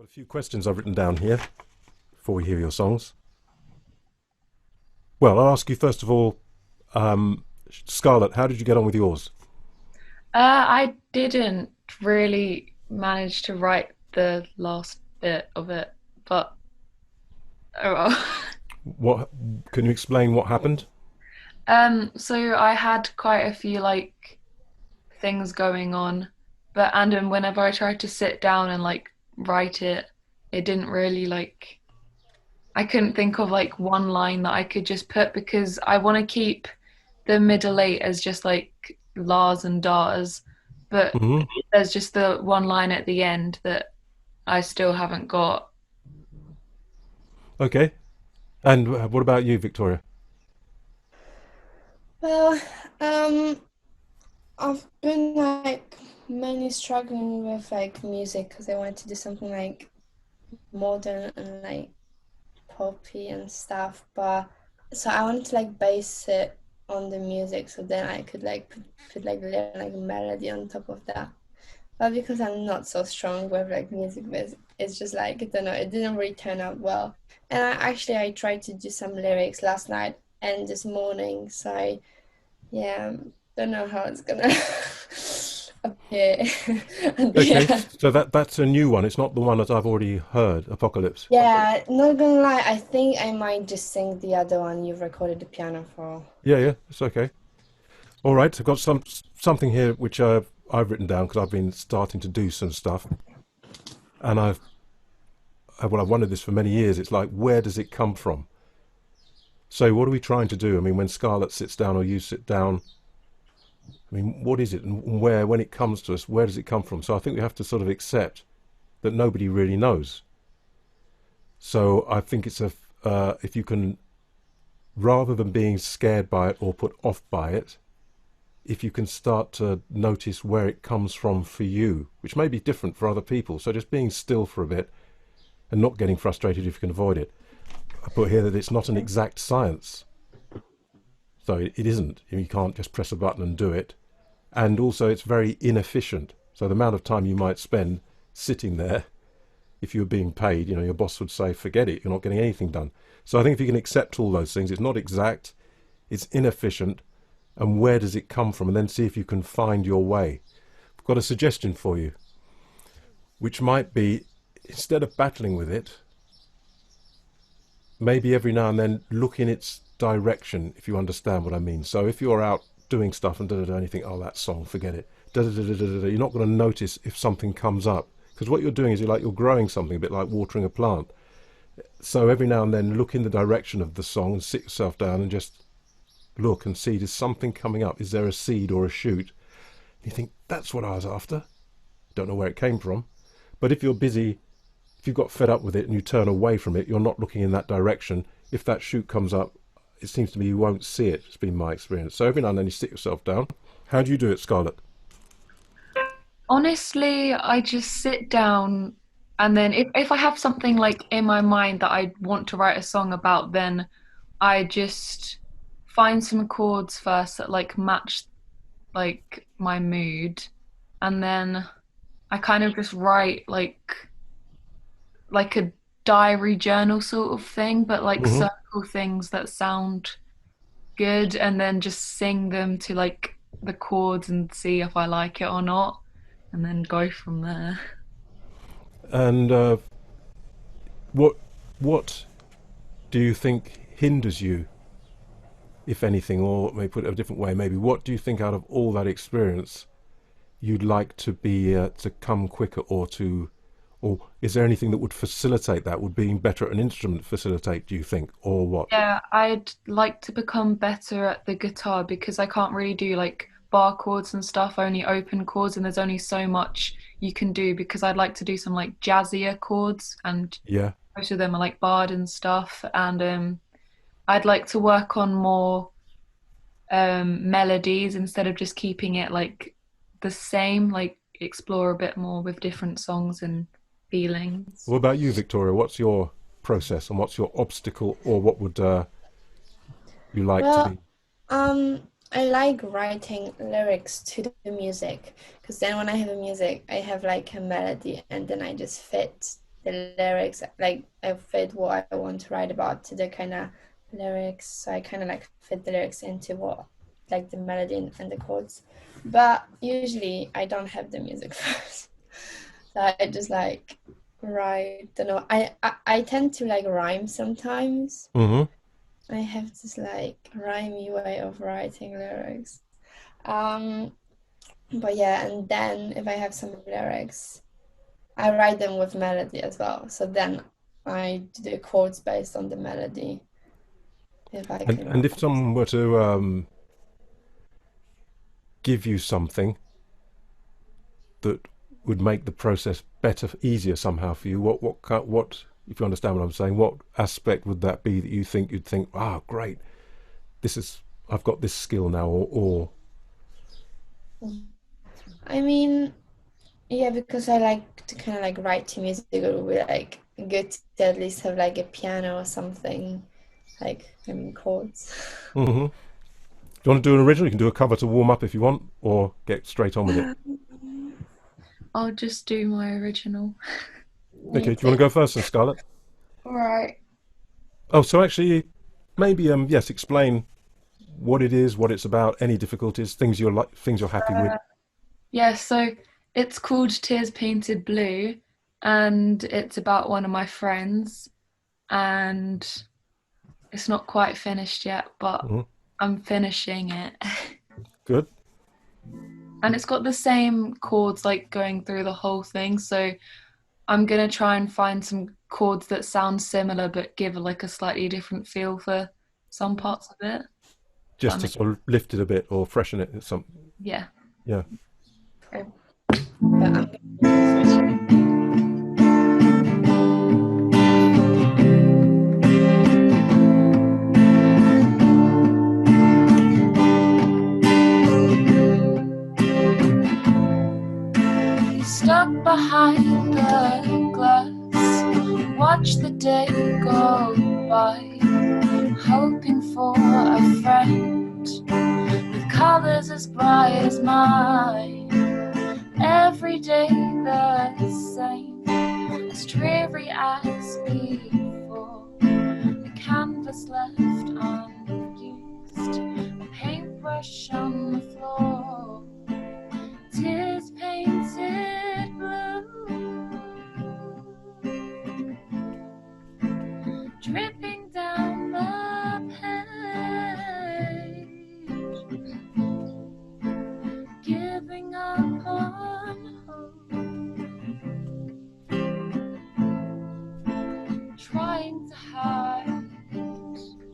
Got a few questions I've written down here before we hear your songs. Well, I'll ask you first of all, Scarlett, how did you get on with yours? I didn't really manage to write the last bit of it, but oh well. What can you explain what happened? So I had quite a few like things going on, but and then whenever I tried to sit down and like write it, it didn't really like I couldn't think of like one line that I could just put because I want to keep the middle eight as just like Lars and Dars, but Hmm. there's just the one line at the end that I still haven't got. Okay. And what about you, Victoria? Well, um, I've been like mainly struggling with like music because I wanted to do something like modern and like poppy and stuff, but so I wanted to like base it on the music so then I could like put like melody on top of that. But because I'm not so strong with like music, it's just like I don't know, it didn't really turn out well. And I tried to do some lyrics last night and this morning, so yeah, don't know how it's gonna appear. And Okay, yeah, so that's a new one. It's not the one that I've already heard, Apocalypse. yeah, not gonna lie, I think I might just sing the other one you've recorded the piano for. Yeah, yeah, it's okay. All right, I've got something here which I've written down because I've been starting to do some stuff, and I've wondered this for many years. It's like, where does it come from? So, what are we trying to do? I mean, when Scarlett sits down or you sit down, I mean, what is it and where, when it comes to us, where does it come from? So, I think we have to sort of accept that nobody really knows. So, I think if you can, rather than being scared by it or put off by it, if you can start to notice where it comes from for you, which may be different for other people. So, just being still for a bit and not getting frustrated if you can avoid it. I put here that it's not an exact science. So it isn't. You can't just press a button and do it. And also, it's very inefficient. So the amount of time you might spend sitting there, if you were being paid, your boss would say, forget it, you're not getting anything done. So I think if you can accept all those things, it's not exact, it's inefficient, and where does it come from? And then see if you can find your way. I've got a suggestion for you, which might be instead of battling with it, maybe every now and then look in its direction, if you understand what I mean. So if you're out doing stuff and and you think, oh, that song, forget it. You're not going to notice if something comes up because what you're doing is you're growing something a bit like watering a plant. So every now and then look in the direction of the song and sit yourself down and just look and see, is something coming up? Is there a seed or a shoot? And you think, that's what I was after. Don't know where it came from. But if you're busy, if you've got fed up with it and you turn away from it, you're not looking in that direction. If that shoot comes up, it seems to me you won't see it. It's been my experience. So every now and then you sit yourself down. How do you do it, Scarlett? Honestly, I just sit down and then if I have something like in my mind that I want to write a song about, then I just find some chords first that like match like my mood and then I kind of just write like a diary journal sort of thing, but like Hmm. circle things that sound good and then just sing them to like the chords and see if I like it or not, and then go from there. And what what do you think hinders you, if anything, or maybe put it a different way, maybe what do you think out of all that experience you'd like to be to come quicker or is there anything that would facilitate that? Would being better at an instrument facilitate, do you think, or what? Yeah, I'd like to become better at the guitar because I can't really do like bar chords and stuff, only open chords, and there's only so much you can do because I'd like to do some like jazzier chords, and Yeah. most of them are like barred and stuff. And I'd like to work on more melodies instead of just keeping it like the same, like explore a bit more with different songs and feelings. What about you, Victoria? What's your process and what's your obstacle, or what would you like to Well, be? I like writing lyrics to the music because then when I have a music, I have like a melody and then I just fit the lyrics, like I fit what I want to write about to the kind of lyrics. So I kind of like fit the lyrics into what, like the melody and the chords. But usually I don't have the music first. So I just like write. Don't know. I tend to like rhyme sometimes. Mm-hmm. I have this like rhymey way of writing lyrics. But yeah, and then if I have some lyrics, I write them with melody as well. So then I do the chords based on the melody. If I can And if write. someone were to give you something that would make the process better, easier somehow for you, what if you understand what I'm saying, what aspect would that be that you'd think, ah, great, I've got this skill now, or I mean, yeah, because I like to kind of like write to music, it would be like good to at least have like a piano or something, like I mean chords. mm-hmm. If you want to do an original, you can do a cover to warm up if you want, or get straight on with it. I'll just do my original. Okay, do you want to go first then, Scarlett? All right. Oh, so actually, maybe yes, explain what it is, what it's about, any difficulties, things you're happy with. Yeah, so it's called Tears Painted Blue, and it's about one of my friends, and it's not quite finished yet, but Mhm. I'm finishing it. Good. And it's got the same chords like going through the whole thing, so I'm gonna try and find some chords that sound similar but give like a slightly different feel for some parts of it. Just to sort of lift it a bit or freshen it. Yeah. Yeah. Okay. But I'm Stuck behind the glass, watch the day go by, hoping for a friend with colors as bright as mine. Every day the same, as dreary as before. The canvas left unused, a paintbrush on the floor. Tears painted blue, dripping down the page, giving up on hope, trying to hide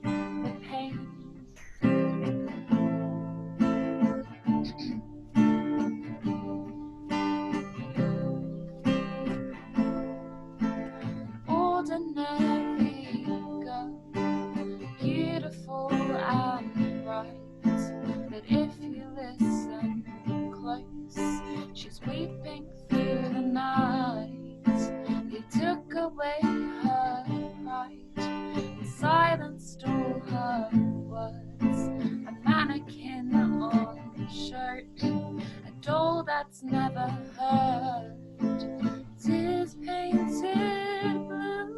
the pain. Ordinary girl, beautiful and bright, but if you listen close, she's weeping through the night. They took away her pride and silenced all her words. A mannequin on the shirt, a doll that's never heard. Tears painted blue,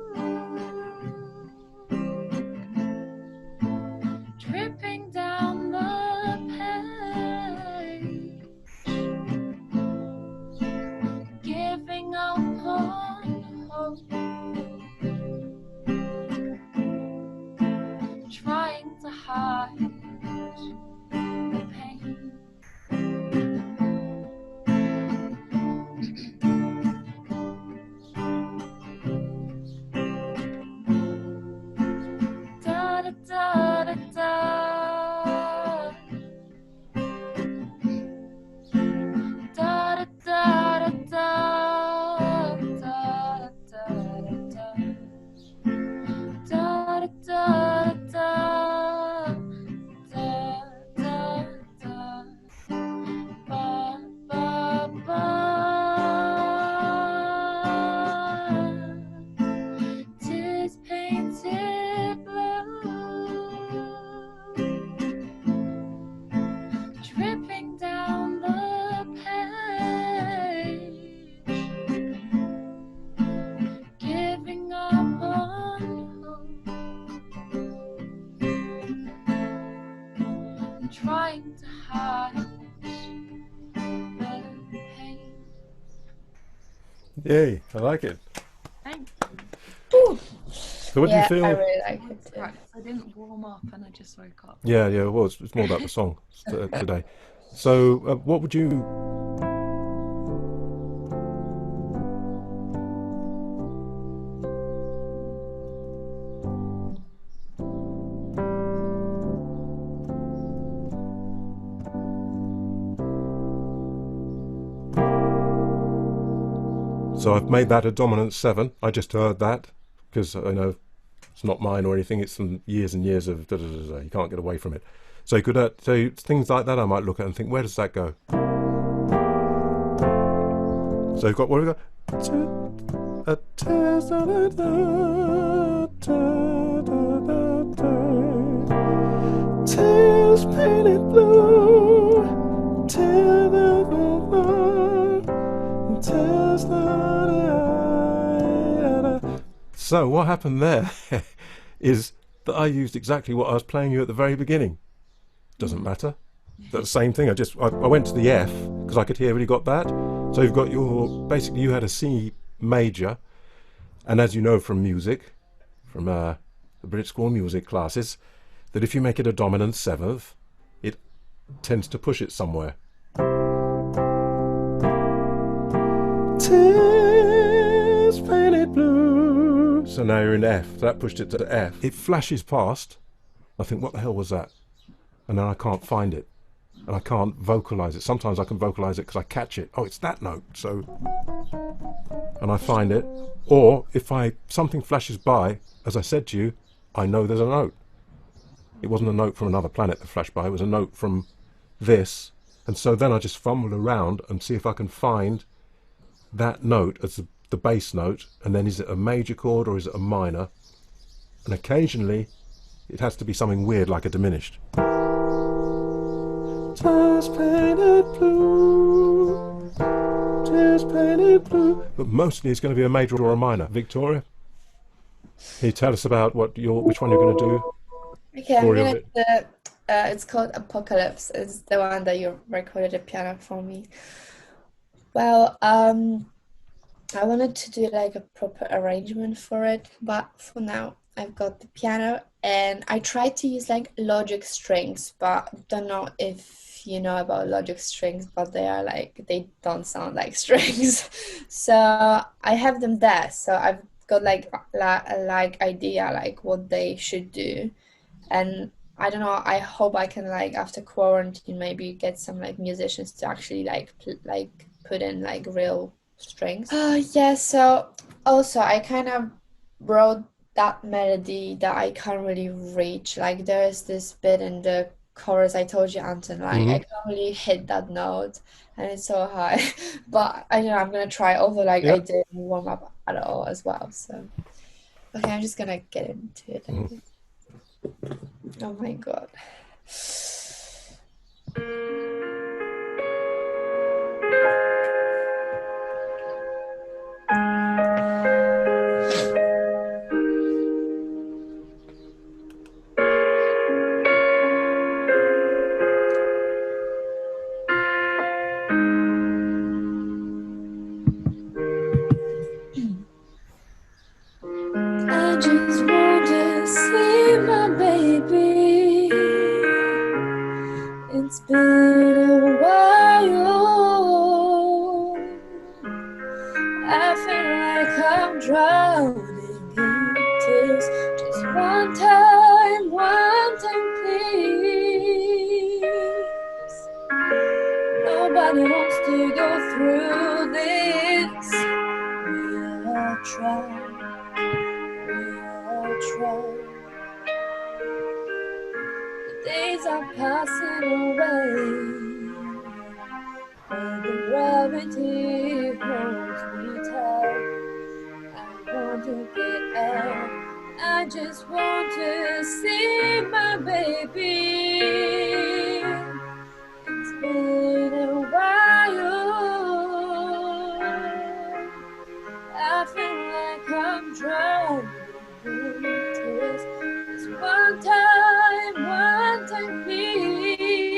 dripping down the page, giving up on hope, trying to hide the pain. trying to hide the pain. Yay, I like it. Thank Ooh. So what do you Yeah, I feel? really like it too. Right, I didn't warm up and I just woke up. Yeah, well, it's more about the song today. So what would you... So I've made that a dominant 7. I just heard that because I know it's not mine or anything. It's from years and years of da-da-da-da. You can't get away from it. So you could so things like that I might look at and think, where does that go? So you've got, what have we got? Tears painted blue, so what happened there is that I used exactly what I was playing you at the very beginning. Doesn't matter. That's the same thing. I went to the F because I could hear when you got that. So you've got basically you had a C major, and as you know from music, from the BRIT School music classes, that if you make it a dominant 7th, it tends to push it somewhere. Tears painted blue. So now you're in F. So that pushed it to F. It flashes past. I think, what the hell was that? And then I can't find it. And I can't vocalize it. Sometimes I can vocalize it because I catch it. Oh, it's that note. So, and I find it. Or if something flashes by, as I said to you, I know there's a note. It wasn't a note from another planet that flashed by. It was a note from this. And so then I just fumble around and see if I can find that note as the bass note. And then is it a major chord or is it a minor? And occasionally it has to be something weird like a diminished. Tears painted blue, tears painted blue. But mostly it's going to be a major or a minor. Wiktoria, can you tell us about which one you're going to do? Okay, I'm Story of gonna it. do, it's called Apocalypse. It's the one that you recorded the piano for me. Well, I wanted to do like a proper arrangement for it, but for now I've got the piano and I tried to use like Logic strings, but don't know if you know about Logic strings, but they don't sound like strings. So I have them there. So I've got like a idea like what they should do. And I don't know, I hope I can like after quarantine maybe get some like musicians to actually like put in like real strings. Yeah, so also I kind of wrote that melody that I can't really reach. Like there's this bit in the chorus I told you, Anton, like I can't really hit that note and it's so high. But I know I'm gonna try, although like I Yeah. didn't warm up at all as well. So okay, I'm just gonna get into it. I guess. Oh my God. I just want to see my baby. It's been a while. I feel like I'm drowning in tears. Just one time, please. Nobody wants to go through this. We'll try. The days are passing away, and the gravity holds me tight. I want to get out. I just want to see my baby. It's been a while. I feel like I'm drowning in tears. Just one time, please.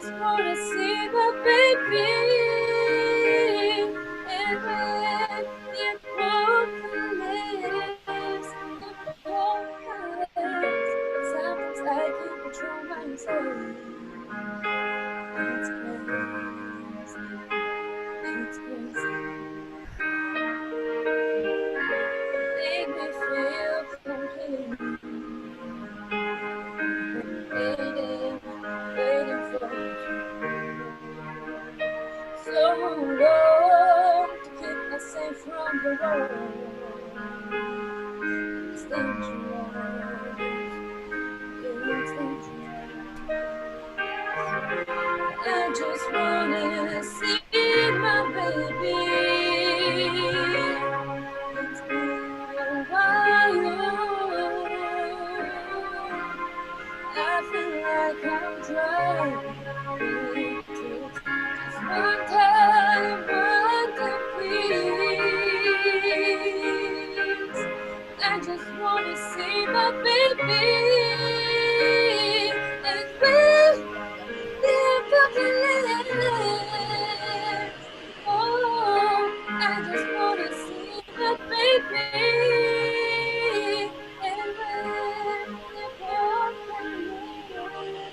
just wanna see my baby. And when it broken lips, sometimes I can't control myself. It's crazy. Make me feel complete. Waiting for you. So long to keep us safe from the road. It's dangerous. It's dangerous. I just wanna see my baby. It's been a while. I feel like I'm driving. Just one time, please. I just wanna see my baby. And with their broken lips. Oh, I just wanna see my baby. And with their broken lips.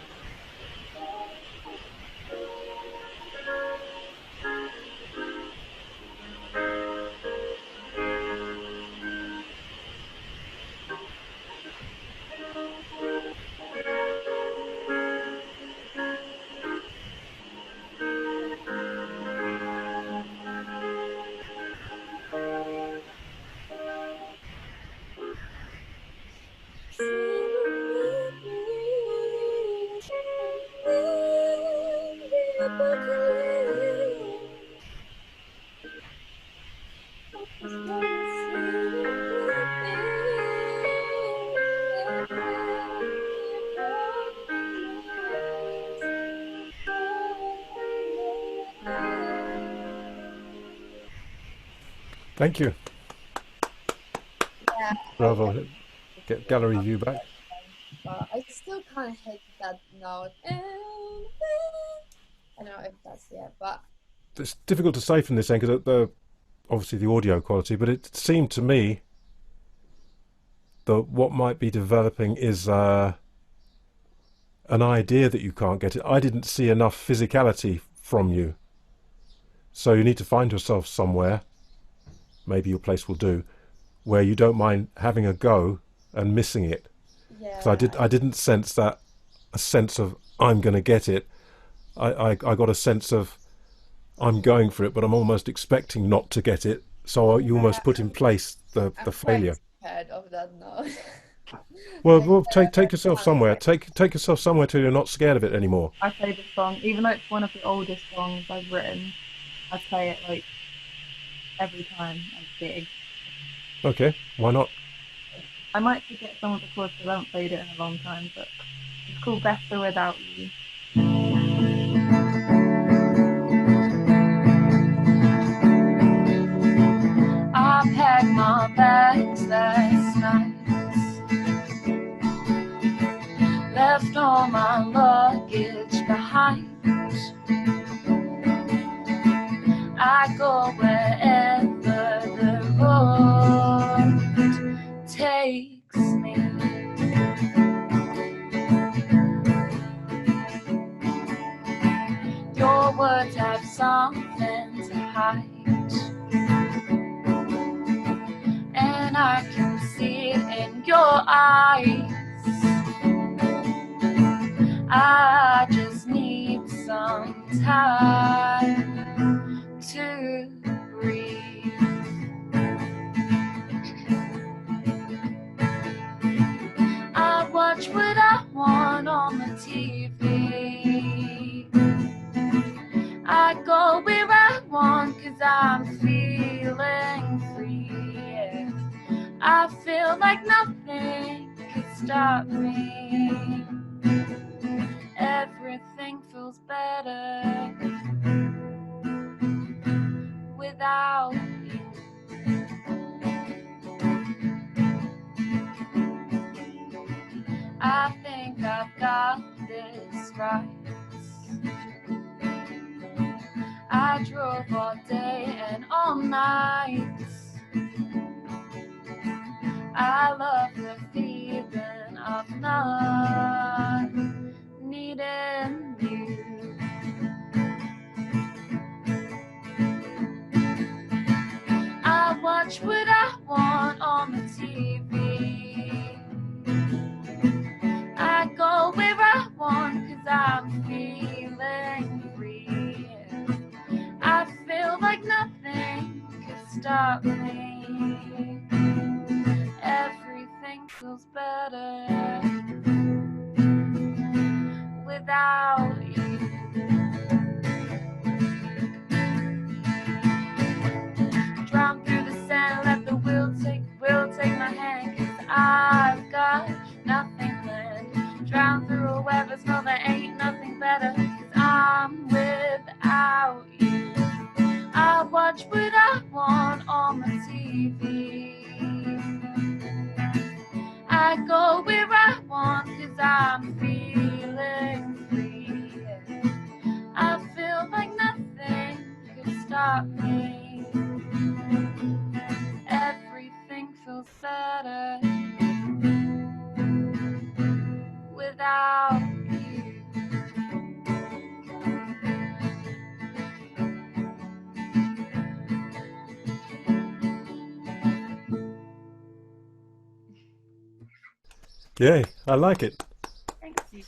Thank you. Yeah, Bravo. Get gallery view back. but I still kind of hit that note. And I don't know if that's but It's difficult to say from this end because obviously the audio quality, but it seemed to me that what might be developing is an idea that you can't get it. I didn't see enough physicality from you. So you need to find yourself somewhere, maybe your place will do, where you don't mind having a go and missing it. yeah, Because I didn't sense that, a sense of I'm going to get it. I got a sense of I'm going for it, but I'm almost expecting not to get it. So you almost put in place the failure. scared of that note. Well, take yourself somewhere. Take yourself somewhere till you're not scared of it anymore. I play this song, even though it's one of the oldest songs I've written. I play it like every time I'm big. Okay, why not? I might forget some of the chords because I haven't played it in a long time, but it's called Better Without You. I packed my bags last night, left all my luggage behind. I go wherever the road takes me. Your words have something to hide, and I can see it in your eyes. I just need some time to breathe. I watch what I want on the TV. I go where I want 'cause I'm feeling free. Yeah. I feel like nothing can stop me. Everything feels better without you. I think I've got this right. I drove all day and all night. I love the feeling of not needing you. I watch what I want on the TV. I go where I want 'cause I'm feeling free. I feel like nothing could stop me. Everything feels better without you. Drown through the sand, let the will take my hand, 'cause I've got nothing planned. Drown through a web of snow, there ain't nothing better, 'cause I'm without you. I watch what I want on the TV. I go where I want 'cause I'm feeling free. I feel like nothing could stop me. Everything feels better without you. Yay, I like it. Thank you.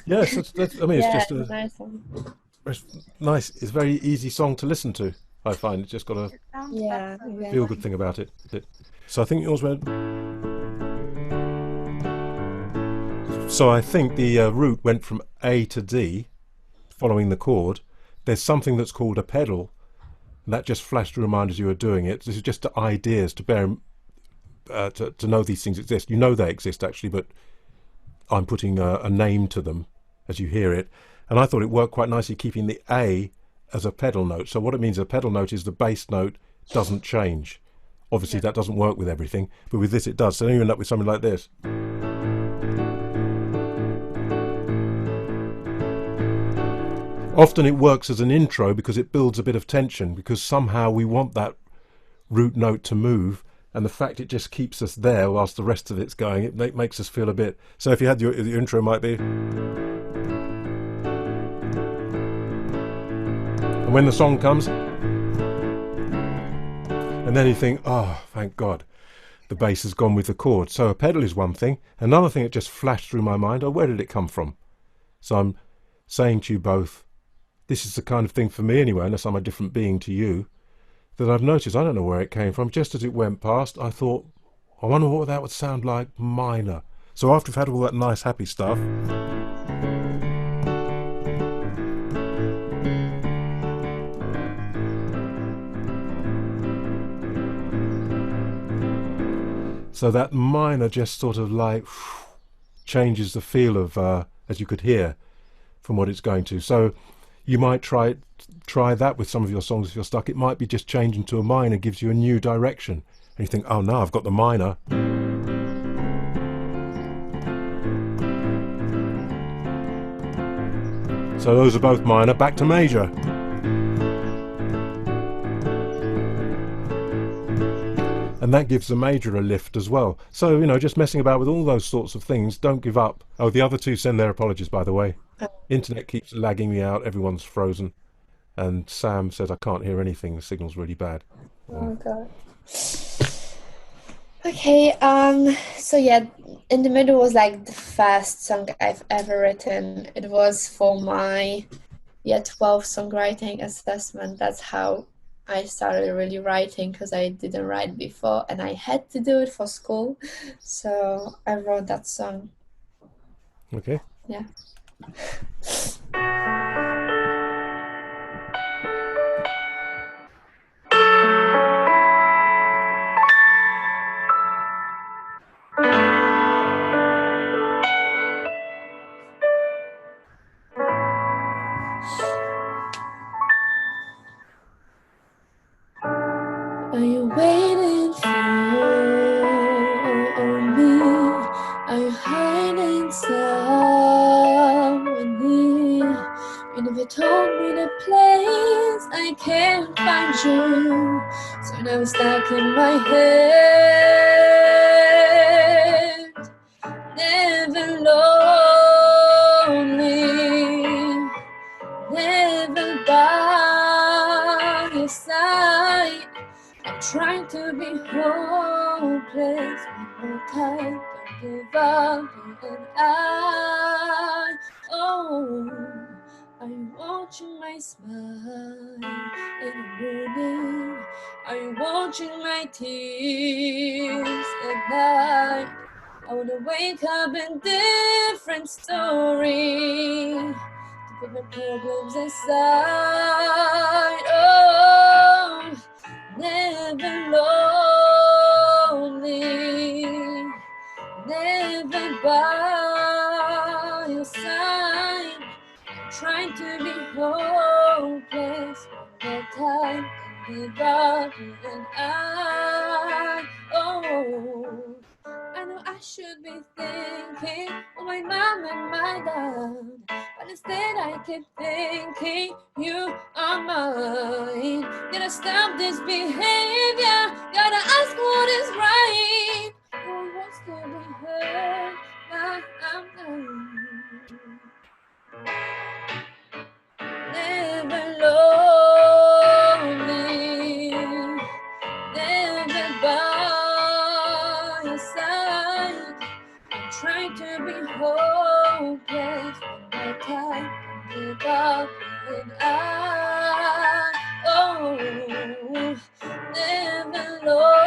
Yes, I mean, it's Yeah, just it's a nice one. it's nice. It's a very easy song to listen to. I find it's just got a It sounds Yeah, better. exactly. feel good thing about it. So I think yours went. So I think the route went from A to D, following the chord. There's something that's called a pedal, and that just flashed to remind us you were doing it. This is just the ideas to bear, to know these things exist. You know they exist actually, but I'm putting a name to them as you hear it. And I thought it worked quite nicely keeping the A as a pedal note. So what it means, a pedal note is the bass note doesn't change. Obviously that doesn't work with everything, but with this it does. So then you end up with something like this. Often it works as an intro because it builds a bit of tension, because somehow we want that root note to move, and the fact it just keeps us there whilst the rest of it's going, it makes us feel a bit. So if you had your intro might be, and when the song comes, and then you think, oh, thank God, the bass has gone with the chord. So a pedal is one thing. Another thing that just flashed through my mind, oh, where did it come from? So I'm saying to you both, this is the kind of thing for me anyway, unless I'm a different being to you, that I've noticed. I don't know where it came from. Just as it went past, I thought, I wonder what that would sound like minor. So after we've had all that nice happy stuff, so that minor just sort of like changes the feel of, as you could hear from what it's going to. So you might try that with some of your songs if you're stuck. It might be just changing to a minor gives you a new direction. And you think, oh, now I've got the minor. So those are both minor, back to major. And that gives the major a lift as well. So, you know, just messing about with all those sorts of things. Don't give up. Oh, the other two send their apologies, by the way. Internet keeps lagging me out. Everyone's frozen. And Sam says, I can't hear anything. The signal's really bad. Oh God. Okay, so yeah, In the Middle was like the first song I've ever written. It was for my year 12 songwriting assessment. That's how I started really writing, because I didn't write before and I had to do it for school. So I wrote that song. Okay. Yeah. Are you waiting for me? Are you hiding somewhere near? told me the place, I can't find you. So now it's stuck in my head. Never lonely, never by your side. I'm trying to be hopeless one more time. Don't give up, you and I'm watching my smile in the morning. I'm watching my tears at night. I wanna wake up in different story to put my problems aside. Oh, never lonely, never by your side. I'm trying to be hopeless one more time. Don't give up, you and I know I should be thinking of my mom and my dad, but instead I keep thinking you are mine. Gotta stop this behavior, gotta ask what is right. Who wants to be heard, but I'm done. Never lonely, never by your side. I'm trying to be hopeless one more time. Don't give up, and never lonely,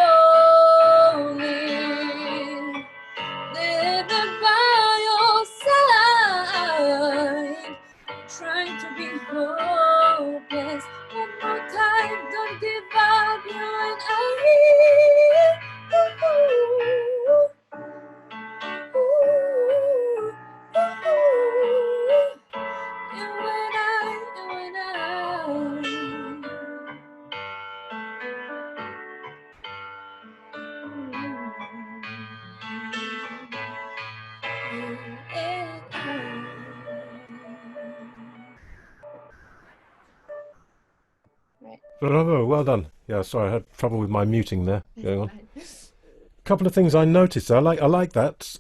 never by your side. Trying to be hopeless one more time. Don't give up, you and I. Ooh, ooh, ooh, you and I, you and I. You and I. Bravo, well done. Yeah, sorry, I had trouble with my muting there going on. Couple of things I noticed. I like that.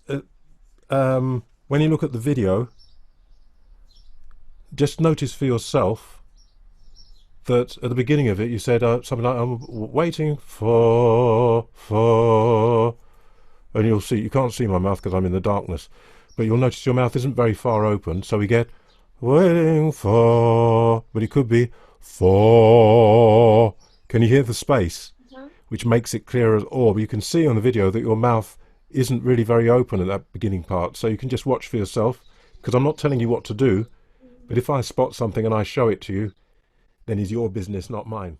When you look at the video, just notice for yourself that at the beginning of it you said something like, "I'm waiting for," and you'll see, you can't see my mouth because I'm in the darkness, but you'll notice your mouth isn't very far open, so we get waiting for, but it could be for. Can you hear the space? Which makes it clearer as or, but you can see on the video that your mouth isn't really very open at that beginning part, so you can just watch for yourself, because I'm not telling you what to do, but if I spot something and I show it to you, then it's your business, not mine.